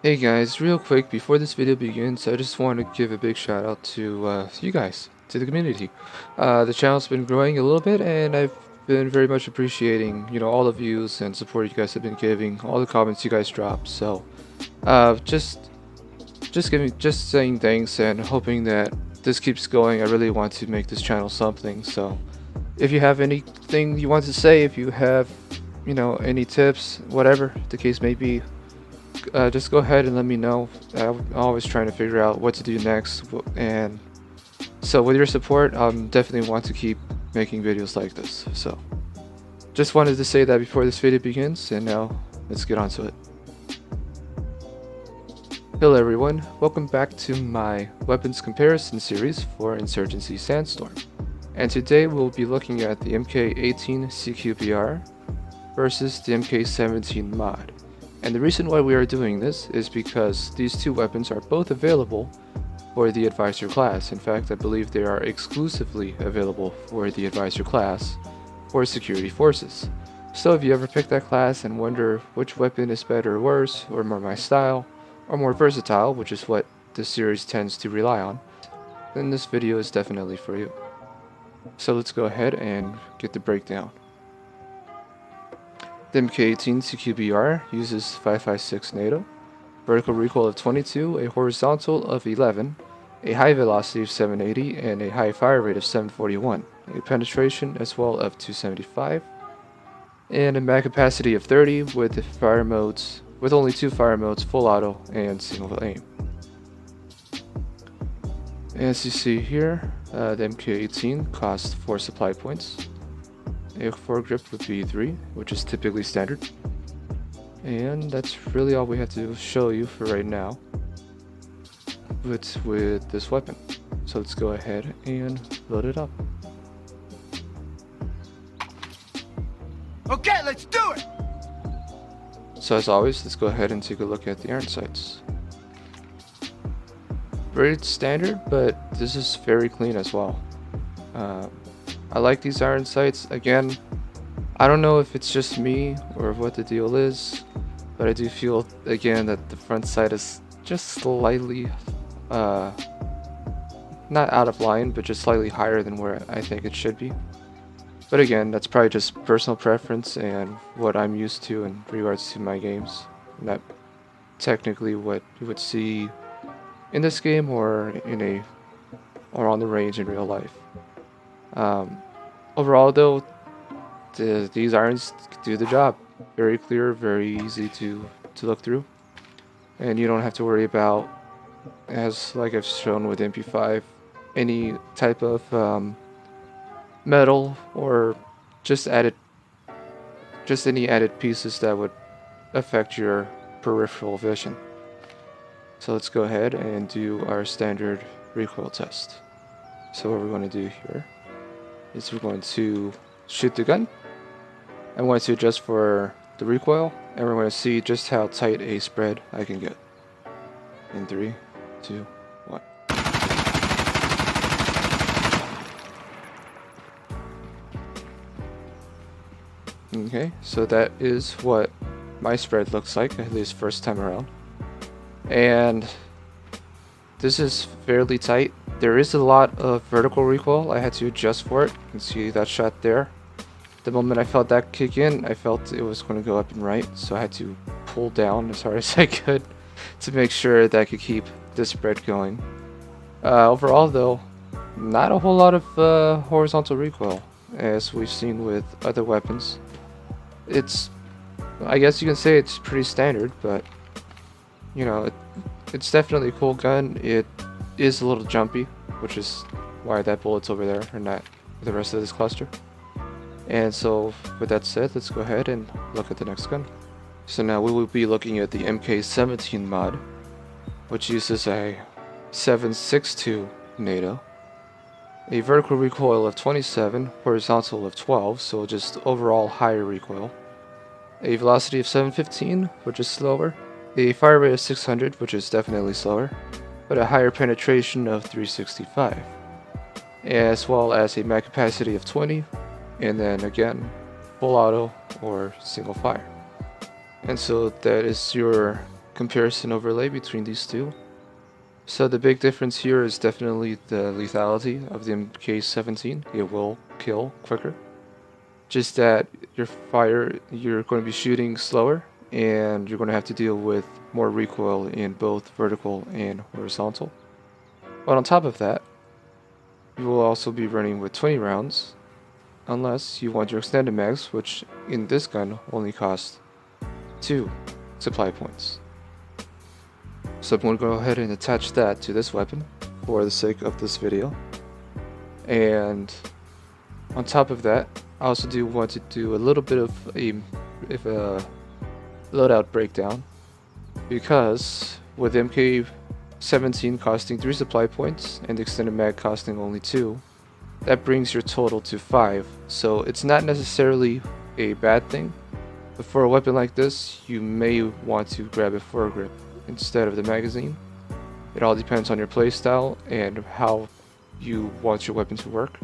Hey guys, real quick before this video begins, I just want to give a big shout out to you guys, to the community. The channel's been growing a little bit, and I've been very much appreciating, all the views and support you guys have been giving, all the comments you guys drop. So, just saying thanks and hoping that this keeps going. I really want to make this channel something. So, if you have anything you want to say, if you have, any tips, whatever the case may be. Just go ahead and let me know. I'm always trying to figure out what to do next, and so with your support, definitely want to keep making videos like this. So just wanted to say that before this video begins, and now let's get on to it. Hello everyone, welcome back to my weapons comparison series for Insurgency Sandstorm, and today we'll be looking at the Mk18 CQBR versus the Mk17 mod. And the reason why we are doing this is because these two weapons are both available for the Advisor class. In fact, I believe they are exclusively available for the Advisor class for security forces. So if you ever pick that class and wonder which weapon is better or worse, or more my style, or more versatile, which is what this series tends to rely on, then this video is definitely for you. So let's go ahead and get the breakdown. The Mk18 CQBR uses 5.56 NATO, vertical recoil of 22, a horizontal of 11, a high velocity of 780, and a high fire rate of 741, a penetration as well of 275, and a mag capacity of 30 with only two fire modes, full auto and single aim. As you see here, the Mk18 costs 4 supply points. A foregrip would be 3, which is typically standard. And that's really all we have to show you for right now with this weapon. So let's go ahead and load it up. Okay, let's do it! So as always, let's go ahead and take a look at the iron sights. Very standard, but this is very clean as well. I like these iron sights. Again, I don't know if it's just me or what the deal is, but I do feel again that the front sight is just slightly not out of line, but just slightly higher than where I think it should be. But again, that's probably just personal preference and what I'm used to in regards to my games, not technically what you would see in this game or on the range in real life. Overall though, these irons do the job. Very clear, very easy to look through, and you don't have to worry about, as like I've shown with MP5, any type of metal or just any added pieces that would affect your peripheral vision. So let's go ahead and do our standard recoil test. So what we're going to do here is we're going to shoot the gun. I'm going to adjust for the recoil, and we're going to see just how tight a spread I can get. In 3, 2, 1. Okay, so that is what my spread looks like, at least first time around. And this is fairly tight. There is a lot of vertical recoil. I had to adjust for it. You can see that shot there. The moment I felt that kick in, I felt it was going to go up and right, so I had to pull down as hard as I could to make sure that I could keep this spread going. Overall though, not a whole lot of horizontal recoil, as we've seen with other weapons. I guess you can say it's pretty standard, but it's definitely a cool gun. It is a little jumpy, which is why that bullet's over there and not the rest of this cluster. And so with that said, let's go ahead and look at the next gun. So now we will be looking at the Mk17 mod, which uses a 7.62 NATO, a vertical recoil of 27, horizontal of 12, so just overall higher recoil, a velocity of 715, which is slower, a fire rate of 600, which is definitely slower, but a higher penetration of 365, as well as a mag capacity of 20, and then again, full auto or single fire. And so that is your comparison overlay between these two. So the big difference here is definitely the lethality of the Mk17. It will kill quicker. Just that you're going to be shooting slower, and you're going to have to deal with more recoil in both vertical and horizontal. But on top of that, you will also be running with 20 rounds, unless you want your extended mags, which in this gun only cost 2 supply points. So I'm going to go ahead and attach that to this weapon for the sake of this video. And on top of that, I also do want to do a little bit of a loadout breakdown, because with Mk17 costing 3 supply points and the extended mag costing only 2, that brings your total to 5. So it's not necessarily a bad thing, but for a weapon like this, you may want to grab a foregrip instead of the magazine. It all depends on your playstyle and how you want your weapon to work.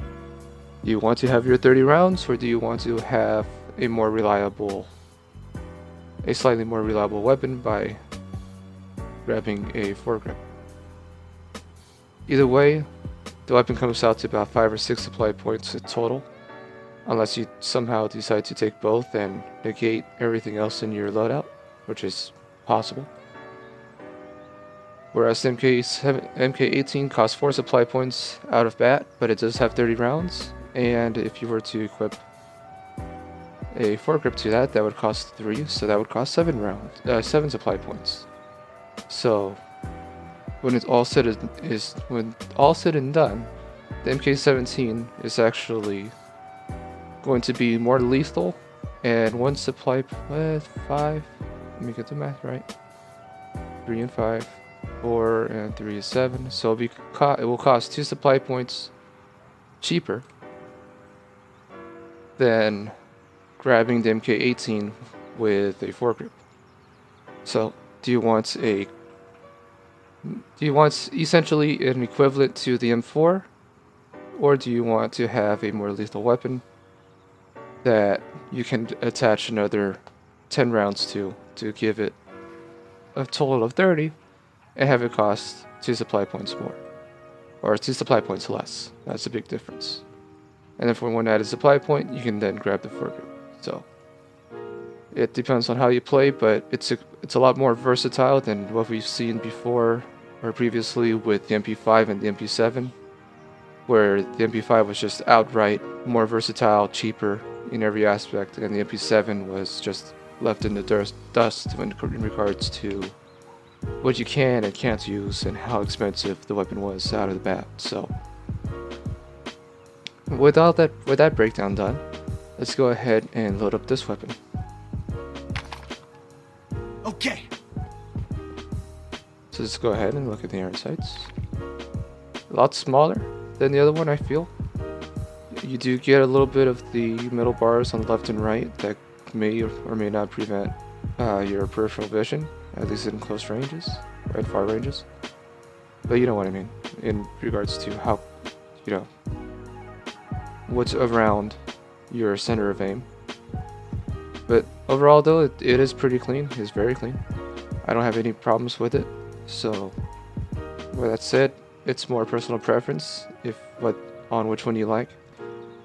Do you want to have your 30 rounds, or do you want to have a slightly more reliable weapon by grabbing a foregrip? Either way, the weapon comes out to about 5 or 6 supply points in total, unless you somehow decide to take both and negate everything else in your loadout, which is possible. Whereas Mk18 costs 4 supply points out of bat, but it does have 30 rounds, and if you were to equip a foregrip to that, that would cost 3, so that would cost 7 supply points. So when it's all said and done, the Mk17 is actually going to be more lethal, and 1 supply 5. Let me get the math right. 3 and 5. 4 and 3 is 7, so it will cost 2 supply points cheaper than grabbing the Mk18 with a foregrip. So do you want essentially an equivalent to the M4, or do you want to have a more lethal weapon that you can attach another 10 rounds to give it a total of 30 and have it cost 2 supply points more, or 2 supply points less? That's a big difference. And then for 1 added supply point, you can then grab the foregrip. So it depends on how you play, but it's a lot more versatile than what we've seen before or previously with the MP5 and the MP7, where the MP5 was just outright more versatile, cheaper in every aspect, and the MP7 was just left in the dust in regards to what you can and can't use and how expensive the weapon was out of the bat. So with that breakdown done, let's go ahead and load up this weapon. Okay. So let's go ahead and look at the iron sights. A lot smaller than the other one, I feel. You do get a little bit of the middle bars on the left and right that may or may not prevent your peripheral vision, at least in close ranges, or at far ranges. But you know what I mean, in regards to how, what's around your center of aim. But overall though, it is pretty clean. It's very clean. I don't have any problems with it. So with that said, it's more personal preference on which one you like.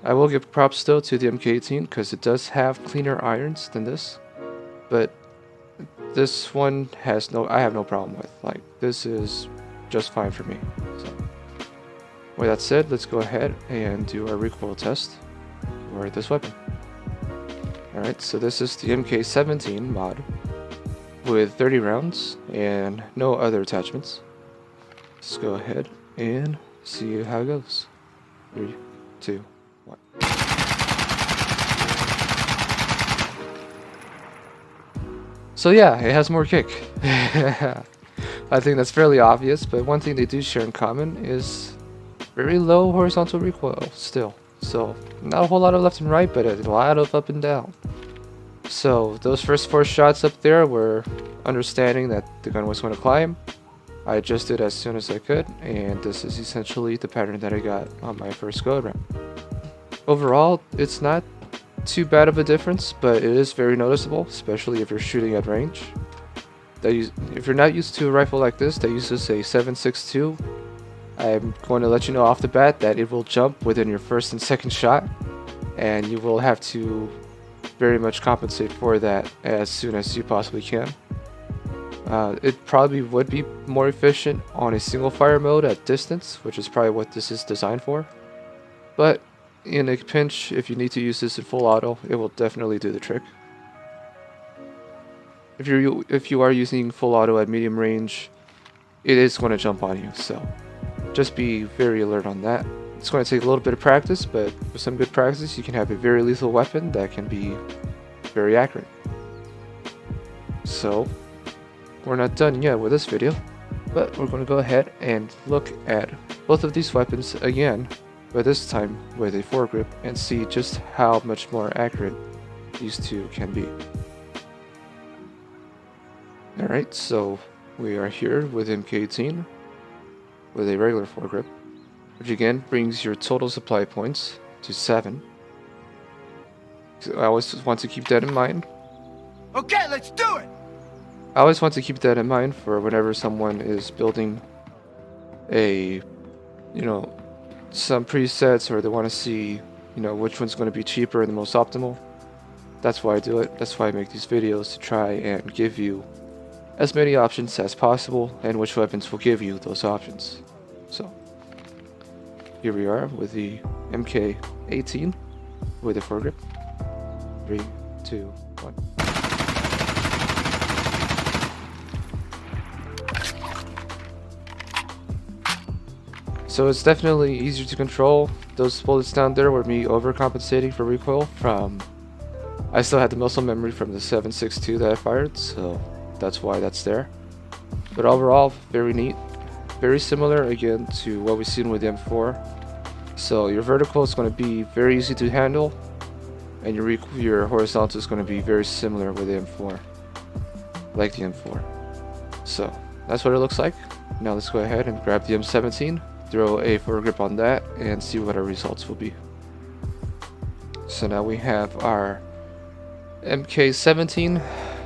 I will give props though to the Mk18 because it does have cleaner irons than this, but this one I have no problem with. Like, this is just fine for me. So with that said, let's go ahead and do our recoil test for this weapon. Alright, so this is the Mk17 mod with 30 rounds and no other attachments. Let's go ahead and see how it goes. 3, 2, 1. So yeah, it has more kick. I think that's fairly obvious, but one thing they do share in common is very low horizontal recoil still. So not a whole lot of left and right, but a lot of up and down. So those first 4 shots up there were understanding that the gun was going to climb. I adjusted as soon as I could, and this is essentially the pattern that I got on my first go around. Overall, it's not too bad of a difference, but it is very noticeable, especially if you're shooting at range. if you're not used to a rifle like this that uses a 7.62, I'm going to let you know off the bat that it will jump within your first and second shot, and you will have to very much compensate for that as soon as you possibly can. It probably would be more efficient on a single fire mode at distance, which is probably what this is designed for. But in a pinch, if you need to use this in full auto, it will definitely do the trick. If you are using full auto at medium range, it is going to jump on you, so just be very alert on that. It's going to take a little bit of practice, but with some good practice, you can have a very lethal weapon that can be very accurate. So, we're not done yet with this video, but we're going to go ahead and look at both of these weapons again, but this time with a foregrip, and see just how much more accurate these two can be. Alright, so we are here with Mk18 with a regular foregrip, which again brings your total supply points to 7. So I always want to keep that in mind. Okay, let's do it! I always want to keep that in mind for whenever someone is building a, some presets, or they want to see, which one's going to be cheaper and the most optimal. That's why I do it. That's why I make these videos, to try and give you as many options as possible, and which weapons will give you those options. So, here we are with the Mk18 with a foregrip. 3, 2, 1. So it's definitely easier to control. Those bullets down there were me overcompensating for recoil from... I still had the muscle memory from the 7.62 that I fired, so that's why that's there. But overall, very neat. Very similar again to what we've seen with the M4. So your vertical is going to be very easy to handle, and your horizontal is going to be very similar with the M4, like the M4. So that's what it looks like. Now let's go ahead and grab the M17, throw a foregrip on that, and see what our results will be. So now we have our Mk17,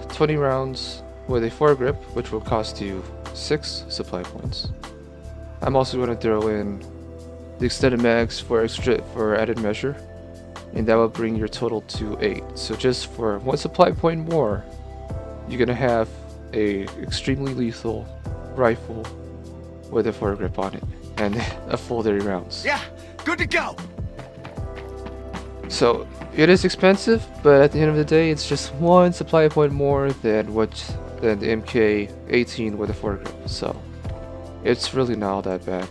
20 rounds with a foregrip, which will cost you 6 supply points. I'm also going to throw in the extended mags for added measure, and that will bring your total to 8. So just for 1 supply point more, you're going to have a extremely lethal rifle with a foregrip on it, and a full 30 rounds. Yeah, good to go. So it is expensive, but at the end of the day, it's just 1 supply point more than the Mk18 with a foregrip. So it's really not that bad.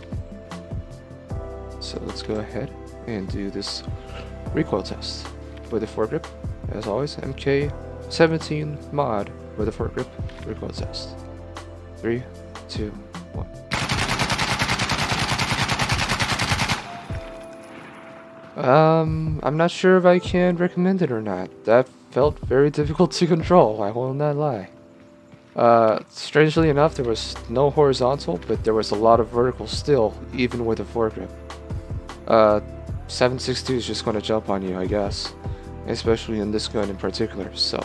So let's go ahead and do this recoil test with a foregrip. As always, Mk17 mod with a foregrip recoil test. 3, 2, 1. I'm not sure if I can recommend it or not. That felt very difficult to control, I will not lie. Strangely enough, there was no horizontal, but there was a lot of vertical still, even with a foregrip. 7.62 is just going to jump on you, I guess, especially in this gun in particular. So,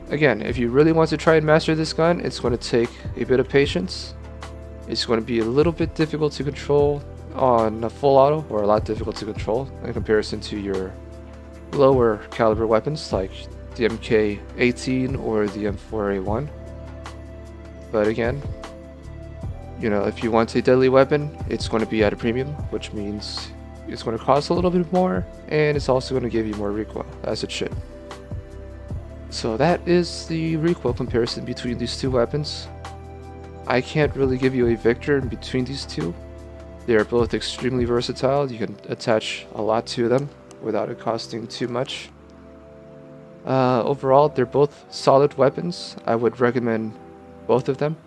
again, if you really want to try and master this gun, it's going to take a bit of patience. It's going to be a little bit difficult to control on a full auto, or a lot difficult to control in comparison to your lower caliber weapons like the Mk18 or the M4A1. But again, if you want a deadly weapon, it's going to be at a premium, which means it's going to cost a little bit more, and it's also going to give you more recoil, as it should. So that is the recoil comparison between these two weapons. I can't really give you a victor in between these two. They are both extremely versatile. You can attach a lot to them without it costing too much. Overall, they're both solid weapons. I would recommend both of them.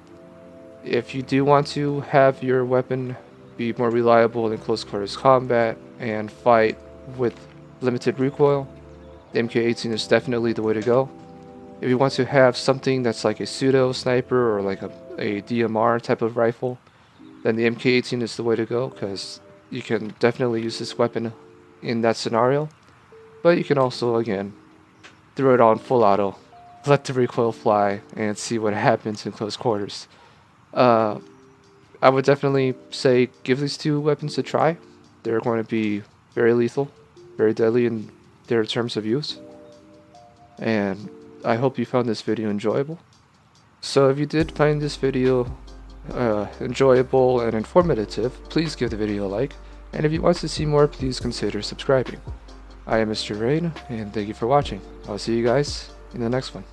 If you do want to have your weapon be more reliable in close quarters combat and fight with limited recoil, the Mk18 is definitely the way to go. If you want to have something that's like a pseudo sniper or like a DMR type of rifle, then the Mk18 is the way to go, because you can definitely use this weapon in that scenario. But you can also, again, throw it on full auto let the recoil fly and see what happens in close quarters. I would definitely say give these two weapons a try. They're going to be very lethal, very deadly in their terms of use. And I hope you found this video enjoyable. So if you did find this video enjoyable and informative, please give the video a like. And if you want to see more, please consider subscribing. I am Mr. Rain, and thank you for watching. I'll see you guys in the next one.